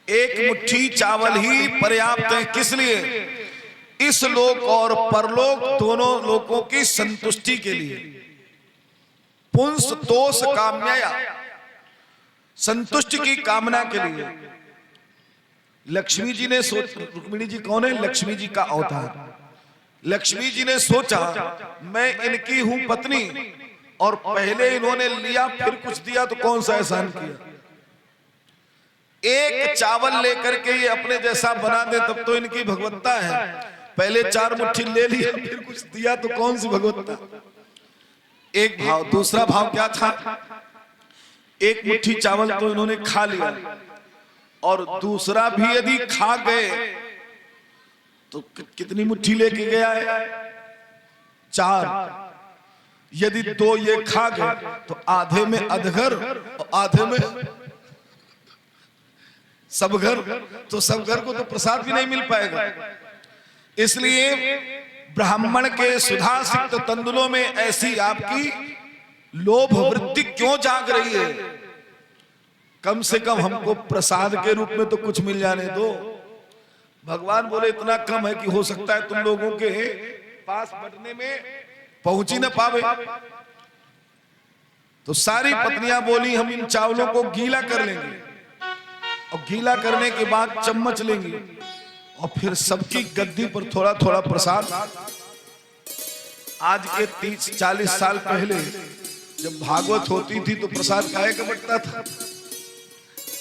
एक मुट्ठी चावल ही पर्याप्त है। किस लिए? इस लोक और परलोक दोनों लोकों की संतुष्टि के लिए। पुंस तोष काम्यया, संतुष्टि की कामना के लिए। लक्ष्मी जी ने सोच, रुक्मिणी जी कौन है? लक्ष्मी जी का अवतार। लक्ष्मी जी ने सोचा मैं इनकी हूं पत्नी, और पहले इन्होंने लिया फिर कुछ दिया, तो कौन सा एहसान किया। एक चावल लेकर के ये अपने जैसा बना दे तब तो इनकी भगवत्ता है। पहले 4 मुट्ठी ले लिया फिर कुछ दिया, तो कौन सी भगवत्ता। एक भाव। दूसरा भाव क्या था? एक मुट्ठी चावल तो इन्होंने खा लिया, और दूसरा भी यदि खा गए तो कितनी मुट्ठी लेके गया है? 4। यदि 2 ये खा गए तो आधे में अधघर और आधे में सब घर। तो सब घर को तो प्रसाद भी नहीं मिल पाएगा। इसलिए ब्राह्मण के सुधा सिक्त तंदुलों में ऐसी आपकी लोभ वृत्ति क्यों जाग रही है? कम से कम हमको प्रसाद के रूप में तो कुछ मिल जाने दो। भगवान बोले इतना कम है कि हो सकता है तुम लोगों के पास बटने में पहुंच ही न पावे। तो सारी पत्नियां बोली हम इन चावलों को गीला कर लेंगे, और गीला करने के बाद चम्मच लेंगे, और फिर सबकी गद्दी पर थोड़ा थोड़ा प्रसाद। आज के 30-40 साल पहले जब भागवत होती थी तो प्रसाद काहे का बंटता था?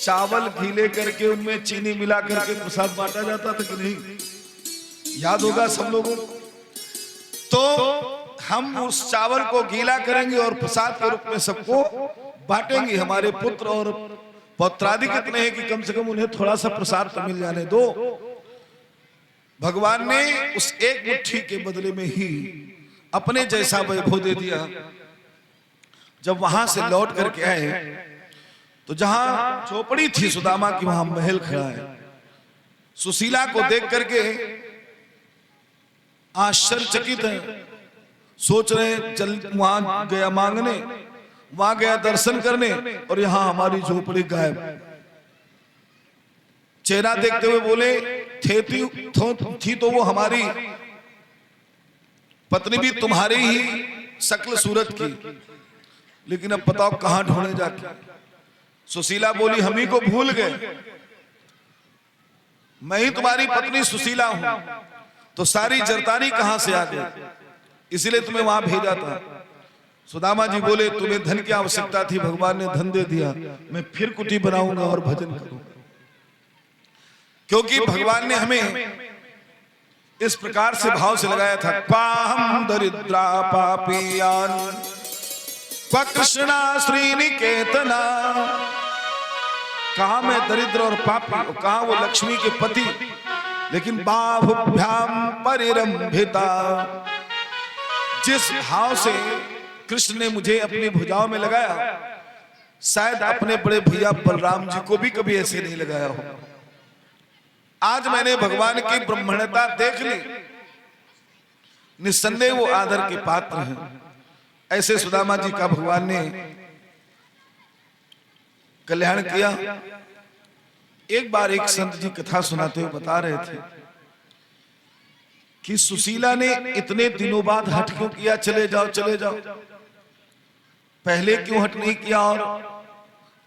चावल गीले करके उनमें चीनी मिला करके प्रसाद बांटा जाता था कि नहीं? याद होगा सब लोगों को। तो हम उस चावल को गीला करेंगे और प्रसाद के रूप में सबको बांटेंगे। हमारे पुत्र और पौत्रादि कितने हैं कि कम से कम उन्हें थोड़ा सा प्रसाद तो मिल जाने दो। भगवान ने उस एक मुट्ठी के बदले में ही अपने जैसा वैभव दे दिया। जब वहां से लौट करके आए तो जहां झोपड़ी थी सुदामा की, वहां महल खड़ा है। सुशीला को देख करके आश्चर्यचकित है, सोच रहे चल वहां गया मांगने, वहां गया दर्शन करने, और यहां हमारी झोपड़ी गायब। चेहरा देखते हुए बोले थी तो वो हमारी पत्नी भी तुम्हारी ही शक्ल सूरत की, लेकिन अब बताओ कहां ढूंढे जाके। सुशीला बोली हम ही को भूल गए, मैं ही तुम्हारी पत्नी सुशीला हूं, तो सारी जरतारी कहां से आ गई, इसीलिए तुम्हें वहां भेजा था। सुदामा जी बोले तुम्हें धन की आवश्यकता थी, भगवान ने धन दे दिया, मैं फिर कुटी बनाऊंगा और भजन करूंगा। क्योंकि भगवान ने हमें इस प्रकार से भाव से लगाया था, पाहम दरिद्रा पापियान क्व कृष्णा श्रीनिकेतना। कहा मैं दरिद्र और पापी, और कहा वो लक्ष्मी के पति, लेकिन बाहुभ्याम परिरंभिता। जिस भाव से कृष्ण ने मुझे अपनी भुजाओं में लगाया, शायद अपने बड़े भैया बलराम जी को भी कभी ऐसे नहीं लगाया हो। आज मैंने भगवान की ब्रह्मण्यता देख ली, निस्संदेह वो आदर के पात्र हैं। ऐसे सुदामा जी का भगवान ने कल्याण किया। एक बार एक संत जी कथा सुनाते हुए बता रहे थे कि सुशीला ने इतने दिनों बाद हट क्यों किया, चले जाओ चले जाओ, पहले क्यों हट नहीं किया, और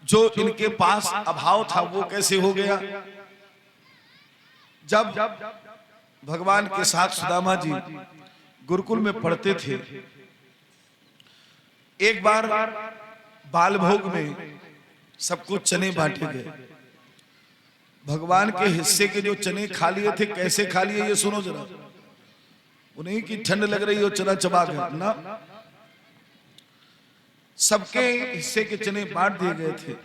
जो इनके पास अभाव था वो कैसे हो गया। जब भगवान के साथ सुदामा जी गुरुकुल में पढ़ते थे, एक बार बाल भोग में सबको चने बांटे गए। भगवान के हिस्से के जो चने खा लिए थे, कैसे खा लिए ये सुनो जरा। वो नहीं कि ठंड लग रही हो चना चबा गए ना, सबके हिस्से के चने बांट दिए गए थे।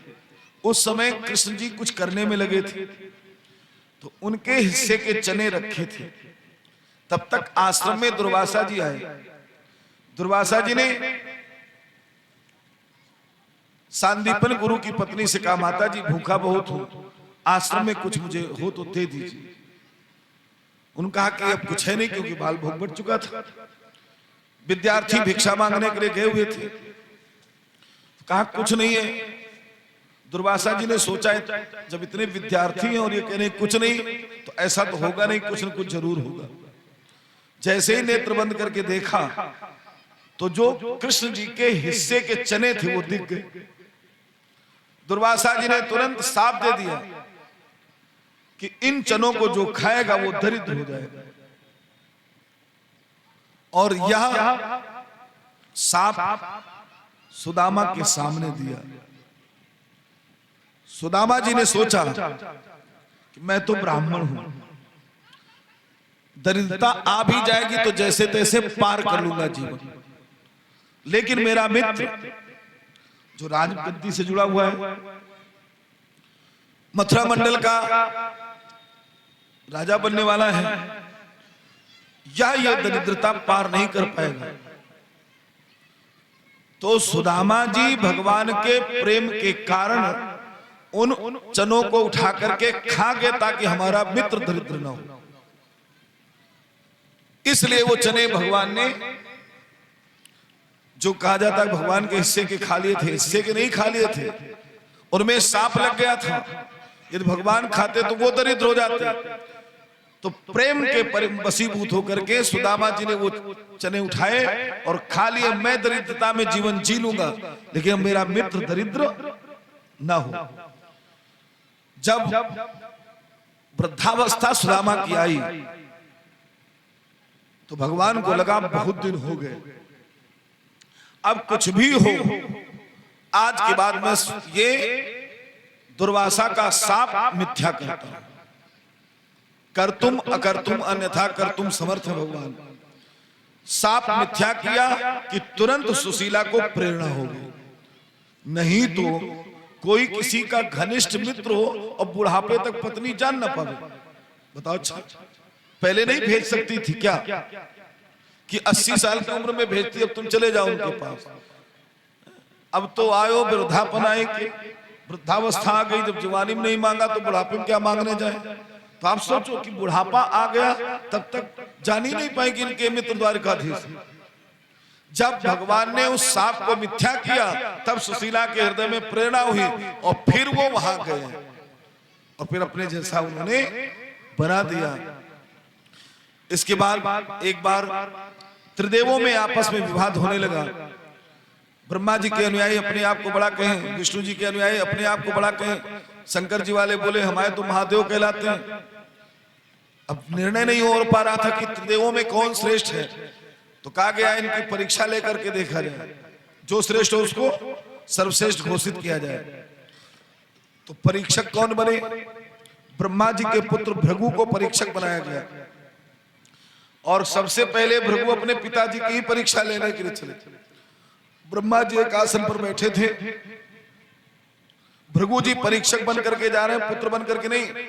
उस समय कृष्ण जी कुछ करने में लगे थे, तो उनके हिस्से के चने रखे थे। तब तक आश्रम में दुर्वासा जी आए। दुर्वासा जी ने सांदीपन गुरु की पत्नी से कहा, माता जी भूखा बहुत हूं, आश्रम में कुछ मुझे हो तो दे दीजिए। उन्होंने कहा कि अब कुछ है नहीं, क्योंकि बाल भोग बढ़ चुका था। विद्यार्थी भिक्षा मांगने के लिए गए हुए थे, कहा कुछ नहीं है। दुर्वासा जी ने सोचा जब इतने विद्यार्थी हैं और ये कह रहे हैं कुछ नहीं, तो ऐसा तो होगा नहीं, कुछ न कुछ जरूर होगा। जैसे ही नेत्र बंद करके देखा तो जो कृष्ण जी के हिस्से के चने थे वो दिख गए। दुर्वासा जी ने तुरंत साफ दे दिया कि इन चनों को जो खाएगा वो दरिद्र हो जाएगा। और यह साप सुदामा के सामने दिया। सुदामा जी ने सोचा कि मैं तो ब्राह्मण हूं, दरिद्रता आ भी जाएगी तो जैसे तैसे पार कर लूंगा जीवन, लेकिन मेरा मित्र जो राजगद्दी से जुड़ा हुआ है, मथुरा मंडल का राजा बनने वाला है, यह दरिद्रता पार नहीं कर पाएगा। तो सुदामा जी भगवान के प्रेम के कारण उन चनों को उठा करके खा गए ताकि हमारा मित्र दरिद्र न हो। इसलिए वो चने भगवान ने, जो कहा जाता है भगवान के हिस्से के खा लिए थे, हिस्से के नहीं खा लिए थे, उनमें सांप लग गया था। यदि भगवान खाते तो वो दरिद्र हो जाते। तो प्रेम के वशीभूत होकर के सुदामा जी ने वो चने उठाए और खा लिए। मैं दरिद्रता में जीवन जी लूंगा, लेकिन मेरा मित्र दरिद्र ना हो। जब वृद्धावस्था सुदामा की आई तो भगवान को लगा बहुत दिन हो गए, अब कुछ भी हो, आज के बाद मैं ये दुर्वासा का साप मिथ्या करता हूं। कर तुम अकर तुम अन्यथा कर तुम समर्थ है भगवान। साप मिथ्या किया कि तुरंत सुशीला को प्रेरणा हो गई। नहीं तो कोई किसी का घनिष्ठ मित्र हो और बुढ़ापे तक पत्नी जान ना पावे, बताओ। अच्छा, पहले नहीं भेज सकती थी क्या कि 80 साल की उम्र में भेजती, अब तुम चले जाओ उनके पास। अब तो आयो वृद्धापन आए कि वृद्धावस्था आ गई, जब जवानी में नहीं मांगा तो बुढ़ापे में क्या मांगने जाए। तो आप सोचो कि बुढ़ापा आ गया तब तक जान ही नहीं पाएंगे इनके मित्र द्वारकाधीश। जब भगवान ने उस सांप को मिथ्या किया तब सुशीला के हृदय में प्रेरणा हुई और फिर वो वहां गए और फिर अपने जैसा उन्होंने बना दिया। इसके बाद एक बार त्रिदेवों में आपस में विवाद होने लगा। ब्रह्मा जी के अनुयायी अपने आप को बड़ा कहें, विष्णु जी के अनुयायी अपने आप को बड़ा कहें, शंकर जी वाले बोले हमारे तो महादेव कहलाते हैं। अब निर्णय नहीं हो पा रहा था कि त्रिदेवों में कौन श्रेष्ठ है। तो कहा गया इनकी परीक्षा लेकर के देखा जाए, जो श्रेष्ठ हो उसको सर्वश्रेष्ठ घोषित किया जाए। तो परीक्षक कौन बने? ब्रह्मा जी के पुत्र भृगु को परीक्षक बनाया गया। और सबसे पहले भृगु अपने पिताजी की ही परीक्षा लेने के लिए चले। ब्रह्मा जी एक आसन पर बैठे थे, भृगु जी परीक्षक बन करके जा रहे हैं, पुत्र बन करके नहीं।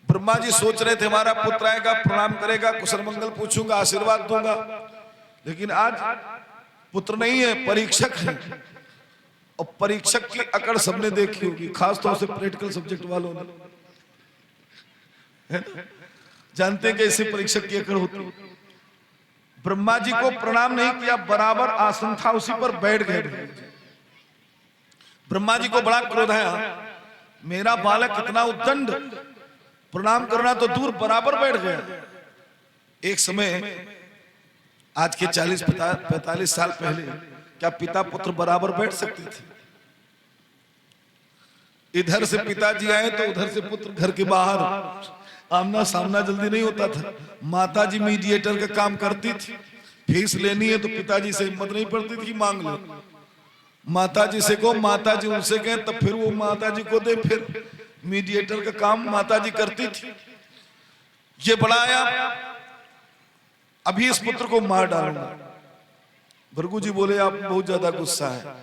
ब्रह्मा जी सोच रहे थे हमारा पुत्र आएगा, प्रणाम करेगा, कुशल मंगल पूछूंगा, आशीर्वाद दूंगा, लेकिन आज पुत्र नहीं है, परीक्षक है। और परीक्षक की अकड़ सबने देखी होगी, खासतौर से प्रैक्टिकल सब्जेक्ट वालों ने, है ना? जानते हैं कैसे परीक्षक की अकड़ होती। ब्रह्मा जी को प्रणाम नहीं किया, बराबर आसन था उसी पर बैठ गए। ब्रह्मा जी को बड़ा क्रोध आया, मेरा बालक इतना उद्दंड, प्रणाम करना तो दूर बराबर बैठ गया। एक समय आज के 40-45 साल पहले क्या पिता पुत्र बराबर बैठ सकते थे? इधर से पिताजी आए तो उधर से पुत्र घर के बाहर, आमना सामना जल्दी नहीं होता था। माताजी मीडिएटर का काम करती थी, फीस लेनी है तो पिताजी से हिम्मत नहीं पड़ती थी मांग लो। माताजी से को, माताजी उनसे कहें तब फिर वो माताजी को दे, फिर मीडिएटर का काम माताजी करती थी। ये बड़ा आया, अभी इस पुत्र को मार डालूंगा। भृगु जी बोले आप बहुत ज्यादा गुस्सा है,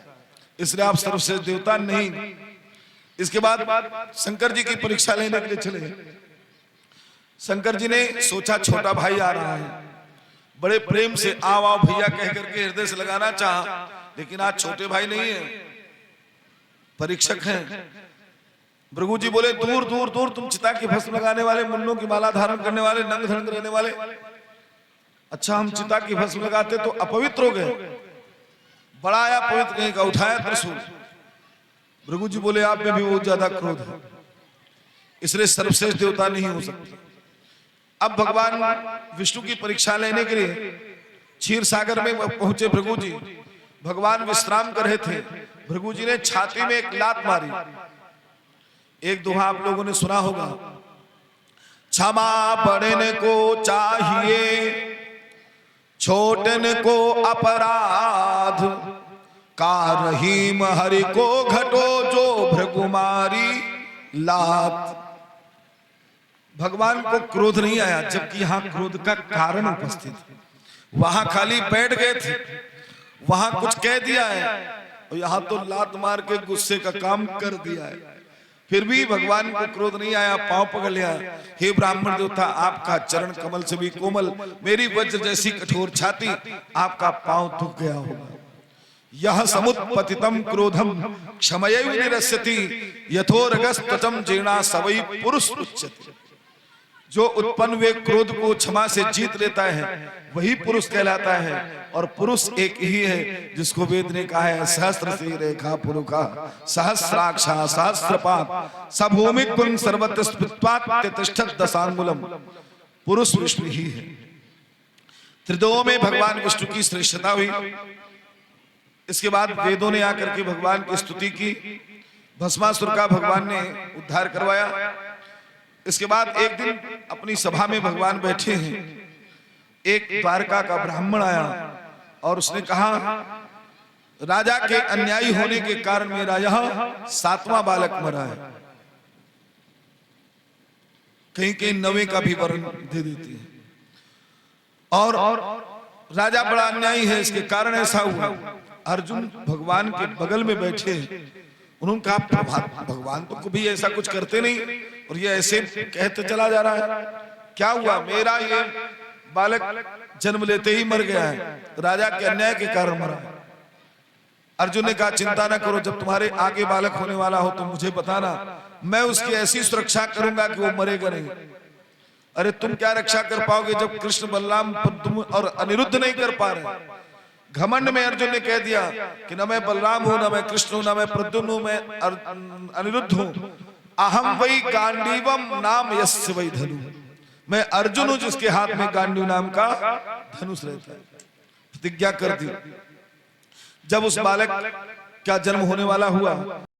इसलिए आप सर्वश्रेष्ठ देवता नहीं। इसके बाद शंकर जी की परीक्षा लेने के लिए चले। शंकर जी ने सोचा छोटा भाई आ रहा है, बड़े प्रेम से आओ आओ भैया कह करके हृदय से लगाना चाहा, लेकिन आज छोटे भाई नहीं है, परीक्षक हैं। भृगु जी बोले दूर दूर दूर, तुम चिता की भस्म लगाने वाले, मुन्नों की माला धारण करने वाले, नंग धड़ंग रहने वाले। अच्छा हम चिता की भस्म लगाते तो अपवित्र हो गए। बड़ा आया पवित्र कहीं का, उठाया त्रिशूल, भृगु जी बोले आप में भी बहुत ज्यादा क्रोध है, इसलिए सर्वश्रेष्ठ देवता नहीं हो सकते। अब भगवान विष्णु की परीक्षा लेने के लिए क्षीर सागर में पहुंचे भृगु जी। भगवान विश्राम कर रहे थे, भृगु जी ने छाती में एक लात मारी। एक दोहा आप लोगों ने सुना होगा, क्षमा बड़ने को चाहिए, छोटन को अपराध, कारहीम हरि को घटो जो भृगुमारी लात। भगवान को क्रोध नहीं आया, जबकि यहां क्रोध का कारण उपस्थित है। वहां खाली बैठ गए थे, वहां कुछ कह दिया है, और यहां तो लात मार के गुस्से का काम कर दिया है। फिर भी भगवान को क्रोध नहीं आया, पांव पकड़ लिया। हे ब्राह्मण देवता, आपका चरण कमल से भी कोमल, मेरी वज्र जैसी कठोर छाती, आपका पांव दुख गया होगा। यह समुत्पतितम क्रोधम क्षमयैव निरस्यति, यथोरगस्त्वचं जीर्णा सवै पुरुष उच्यते। जो उत्पन्न हुए क्रोध को क्षमा से जीत लेता है वही पुरुष कहलाता है। और पुरुष एक ही है जिसको वेद ने कहा है, सहस्त्र से रेखा पुरुषा सहस्राक्षा सहस्रपाद सभूमि कुंज सर्वत्र स्थित्वात् तिष्ठत् दशांगुलम। पुरुष विष्णु ही है। त्रिदों में भगवान विष्णु की श्रेष्ठता हुई। इसके बाद वेदों ने आकर के भगवान की स्तुति की, भस्मासुर का भगवान ने उद्धार करवाया। इसके बाद एक दिन अपनी सभा में भगवान बैठे हैं, एक द्वारका का ब्राह्मण आया और उसने कहा, राजा के अन्यायी होने के कारण मेरा यह 7वां बालक मरा है। कहीं कहीं 9वें का भी वर्ण दे देती है। और राजा बड़ा अन्यायी है, इसके कारण ऐसा हुआ। अर्जुन भगवान के बगल में बैठे हैं, उन्होंने कहा भगवान तो कभी ऐसा कुछ करते नहीं और ये ऐसे कहते चला जा रहा है, क्या हुआ? मेरा ये बालक जन्म लेते ही मर गया है, राजा के अन्याय के कारण मरा। अर्जुन ने कहा चिंता ना करो, जब तुम्हारे आगे बालक होने वाला हो तो मुझे बताना, मैं उसकी ऐसी सुरक्षा करूंगा कि वो मरेगा नहीं। अरे तुम क्या रक्षा कर पाओगे जब कृष्ण बलराम और अनिरुद्ध नहीं कर पा रहे? घमंड में अर्जुन ने कह दिया कि न मैं बलराम हूं, न मैं कृष्ण हूं, न मैं प्रद्युम्न हूं, मैं अनिरुद्ध हूं। अहम वही गांडीवम नाम यस्य वै धनु, मैं अर्जुन हूं जिसके हाथ में गांडीव नाम का धनुष रहता है। प्रतिज्ञा कर दी। जब उस बालक का जन्म होने वाला हुआ,